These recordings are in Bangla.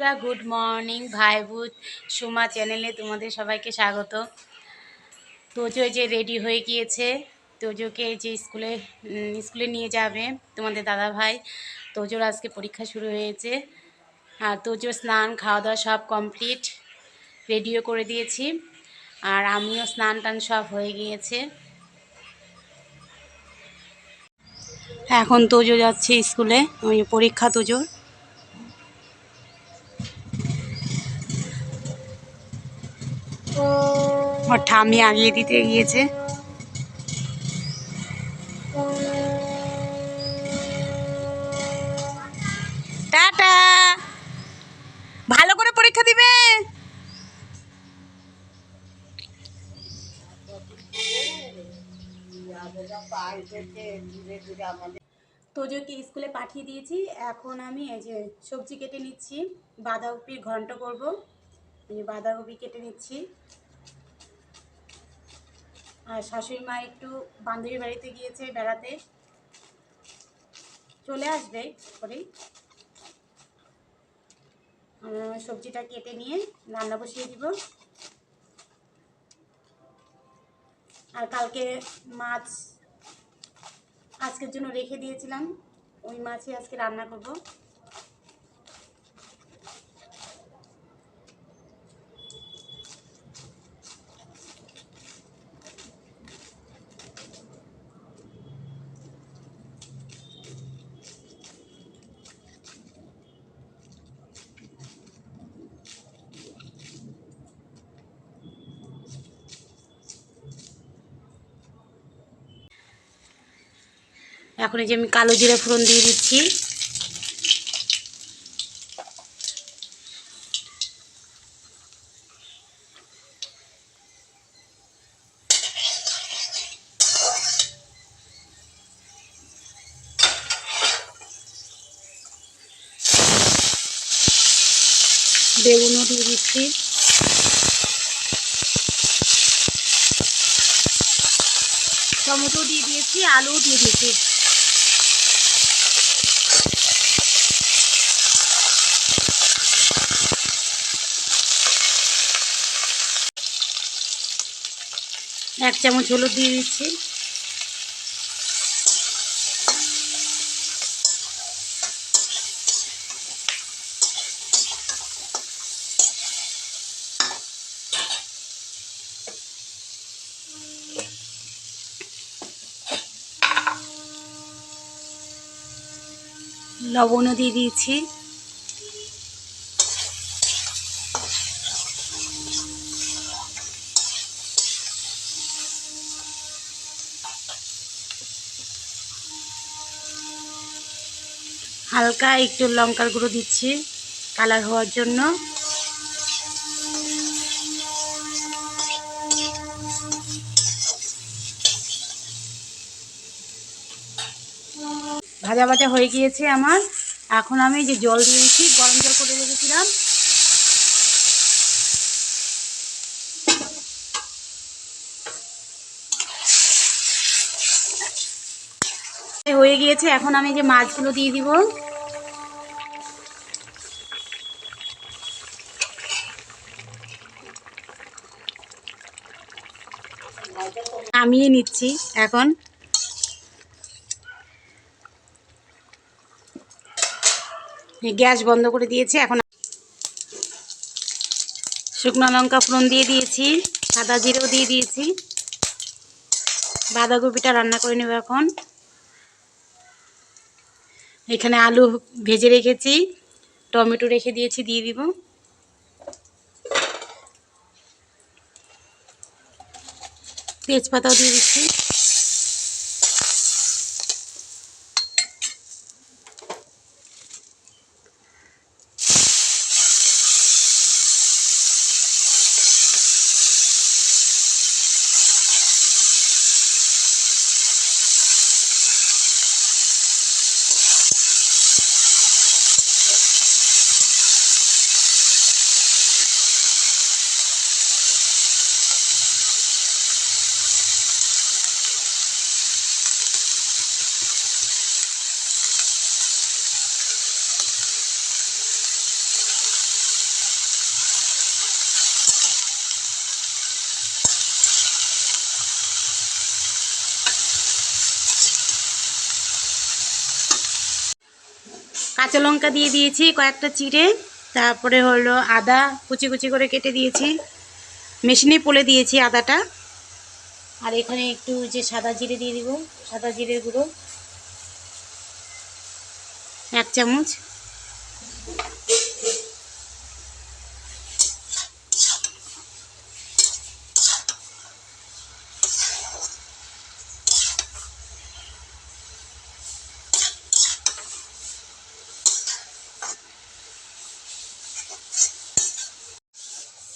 বন্ধুরা, গুড মর্নিং। ভাই ভূত সুমা চ্যানেলে তোমাদের সবাইকে স্বাগত। তোজো যে রেডি হয়ে গিয়েছে, তোজোকে যে স্কুলে নিয়ে যাবে তোমাদের দাদা ভাই। তোজোর আজকে পরীক্ষা শুরু হয়েছে, আর তোজোর স্নান খাওয়া দাওয়া সব কমপ্লিট, রেডিও করে দিয়েছি। আর আমিও স্নান টান সব হয়ে গিয়েছে। এখন তোজো যাচ্ছে স্কুলে, ওই পরীক্ষা তোজোর। ওর ঠাম্মি আগিয়ে দিতে গিয়েছে। টাটা, ভালো করে পরীক্ষা দিবে। তোজোকে স্কুলে পাঠিয়ে দিয়েছি। এখন আমি এই যে সবজি কেটে নিচ্ছি, বাঁধাকপির ঘন্ট করব। এই বাঁধাকপি কেটে নিচ্ছি। আর শাশুড়ি মা একটু বান্ধবীর বাড়িতে গিয়েছে বেড়াতে, চলে আসবে করেই। সবজিটা কেটে নিয়ে রান্না বসিয়ে দিব। আর কালকে মাছ আজকের জন্য রেখে দিয়েছিলাম, ওই মাছই আজকে রান্না করব। এখন এই যে আমি কালো জিরা ফোড়ন দিয়ে দিচ্ছি। বেগুনও দিয়ে দিচ্ছি। টমেটো দিয়ে দিয়েছি, আলুও দিয়ে দিয়েছি। এক চামচ হলুদ দিয়ে দিচ্ছি। লবণও দিয়ে দিয়েছি। হালকা একটু লঙ্কার গুঁড়ো দিচ্ছি কালার হওয়ার জন্য। ভাজা ভাজা হয়ে গিয়েছে আমার। এখন আমি যে জল দিয়ে দিচ্ছি, গরম জল করে রেখেছিলাম। হয়ে গিয়েছে, এখন আমি যে মাছগুলো দিয়ে দিব। নামিয়ে নিচ্ছি এখন। গ্যাস বন্ধ করে দিয়েছি। এখন শুকনো লঙ্কা ফোড়ন দিয়ে দিয়েছি, সাদা জিরেও দিয়ে দিয়েছি। বাঁধাকপিটা রান্না করে নেব এখন। এখানে আলু ভেজে রেখেছি, টমেটো রেখে দিয়েছি, দিয়ে দিব। তেজপাতাও দিয়ে দিচ্ছি। কাঁচা লঙ্কা দিয়ে দিয়েছি কয়েকটা চিড়ে, তারপরে হলো আদা কুচি কুচি করে কেটে দিয়েছি, মেশিনে পলে দিয়েছি আদাটা। আর এখানে একটু যে সাদা জিরে দিয়ে দিব, সাদা জিরের গুঁড়ো 1 চামচ।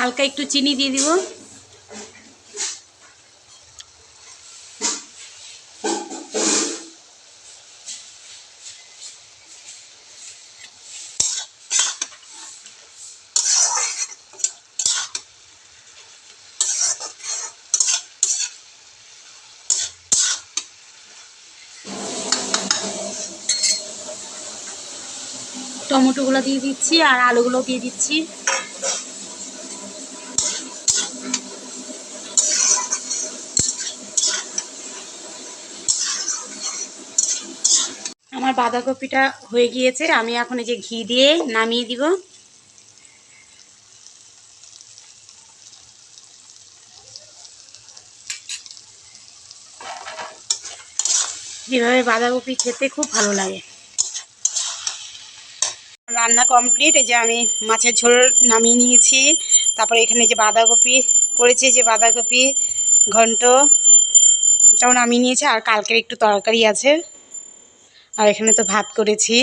হালকা একটু চিনি দিয়ে দিব। টমেটোগুলো দিয়ে দিচ্ছি আর আলুগুলো দিয়ে দিচ্ছি। আমার বাঁধাকপিটা হয়ে গিয়েছে, আমি এখন এই যে ঘি দিয়ে নামিয়ে দিব। এভাবে বাঁধাকপি খেতে খুব ভালো লাগে। রান্না কমপ্লিট। এই যে আমি মাছের ঝোল নামিয়ে নিয়েছি, তারপরে এখানে যে বাঁধাকপি করেছি, যে বাঁধাকপি ঘন্টটাও নামিয়ে নিয়েছি, আর কালকের একটু তরকারি আছে, আর এখানে তো ভাত করেছি।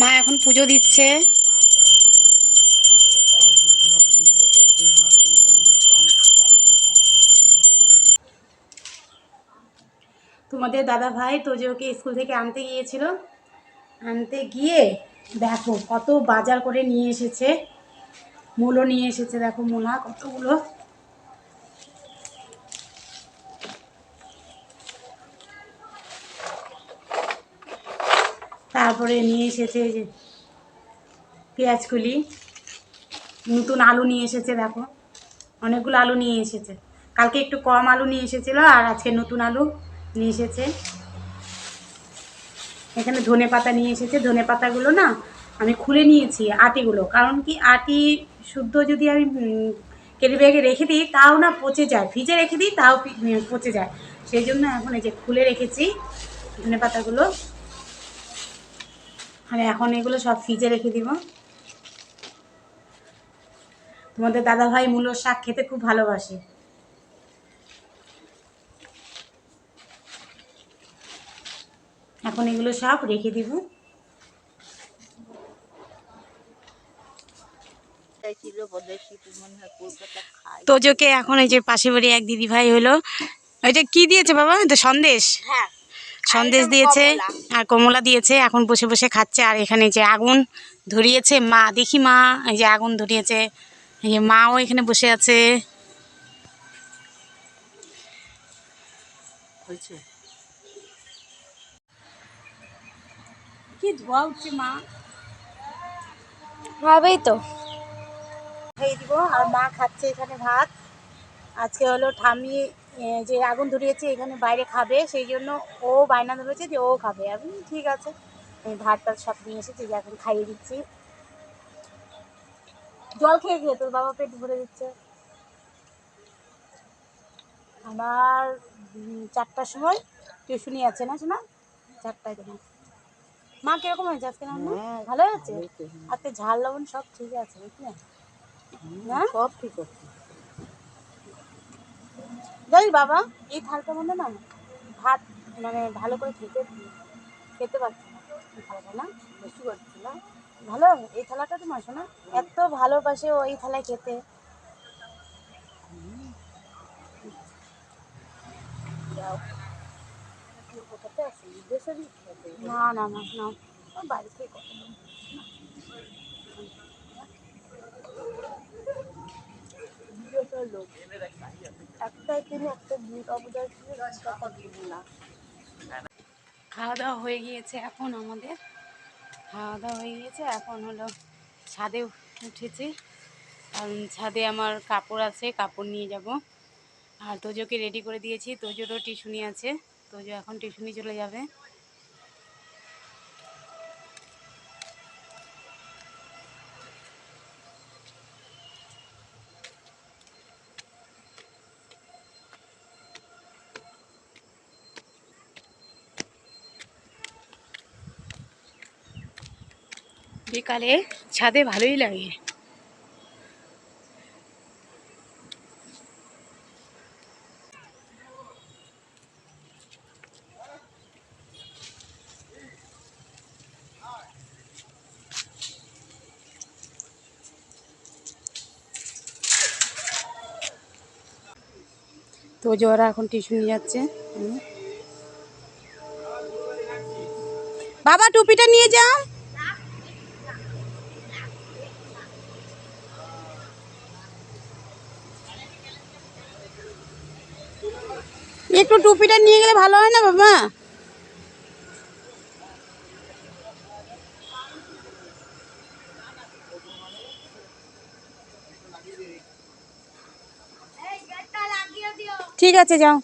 মা এখন পুজো দিচ্ছে। তোমাদের দাদা ভাই তো যে ওকে স্কুল থেকে আনতে গিয়েছিল, আনতে গিয়ে দেখো কত বাজার করে নিয়ে এসেছে। মূলো নিয়ে এসেছে, দেখো মূলা কতগুলো। তারপরে নিয়ে এসেছে যে পেঁয়াজকলি, নতুন আলু নিয়ে এসেছে, দেখো অনেকগুলো আলু নিয়ে এসেছে। কালকে একটু কম আলু নিয়ে এসেছিল, আর আজকে নতুন আলু নিয়ে এসেছে। এখানে ধনে পাতা নিয়ে এসেছে। ধনে পাতাগুলো না আমি খুলে নিয়েছি আটিগুলো, কারণ কি আটি শুদ্ধ যদি আমি কেরি ব্যাগে রেখে দিই তাও না পচে যায়, ফ্রিজে রেখে দিই তাও পচে যায়। সেই জন্য এখন এই যে খুলে রেখেছি ধনে পাতাগুলো। আর এখন এগুলো সব ফ্রিজে রেখে দিব। তোমাদের দাদাভাই মূলোর শাক খেতে খুব ভালোবাসে। এখন এগুলো সব রেখে দিব। তোজোকে এখন এই যে পাশে বাড়ি এক দিদি ভাই হলো, এটা কি দিয়েছে বাবা? এটা সন্দেশ, সন্দেশ দিয়েছে আর কমলা দিয়েছে। এখন বসে বসে খাচ্ছে। আর এখানে যে আগুন ধরিয়েছে মা, দেখি মা, এই যে আগুন ধরিয়েছে, এই যে মাও এখানে বসে আছে। কি ধোয়া উঠছে মা, হবেই তো। খেয়ে দিব। আর মা খাচ্ছে এখানে ভাত। আজকে হলো ঠাম্মি যে আগুন ধরিয়েছে এখানে বাইরে খাবে, সেই জন্য ও বায়না ধরেছে যে ও খাবে। আমি ঠিক আছে, আমি ভাত টাত সব নিয়ে এসেছি, যে এখন খাইয়ে দিচ্ছি। জল খেয়ে খেয়ে তোর বাবা পেট ভরে দিচ্ছে। আমার 4টার সময় টিউশনি আছে না শোনা, 4টায় দেবেন। মা কিরকম হয়েছে আজকে রান্না? ভালো হয়েছে? আজকে ঝাল লবণ সব ঠিক আছে বুঝলি না? সব ঠিক আছে। জানিস বাবা, এই থালটার মধ্যে না ভাত মানে ভালো করে খেতে পারছি না। এই থালাটা না বেশি করছি না ভালো। এই থালাটা তোমার শোনা এত ভালোবাসে ও এই থালায় খেতে। না না না না, বাড়ি থেকে কত লোক একটা কিনে একটা খাওয়া দাওয়া হয়ে গিয়েছে। এখন আমাদের খাওয়া দাওয়া হয়ে গিয়েছে, এখন হলো ছাদে উঠেছি, কারণ ছাদে আমার কাপড় আছে, কাপড় নিয়ে যাব। আর তোজোকে রেডি করে দিয়েছি, তোজোরও টিউশনি আছে, তোজো এখন টিউশনি চলে যাবে। বিকালে ছাদে ভালোই লাগে। তো ওরা এখন টিউশন যাচ্ছে। বাবা টুপিটা নিয়ে যাও। একটু টুপিটা নিয়ে গেলে ভালো হয় না বাবা? ঠিক আছে যাও।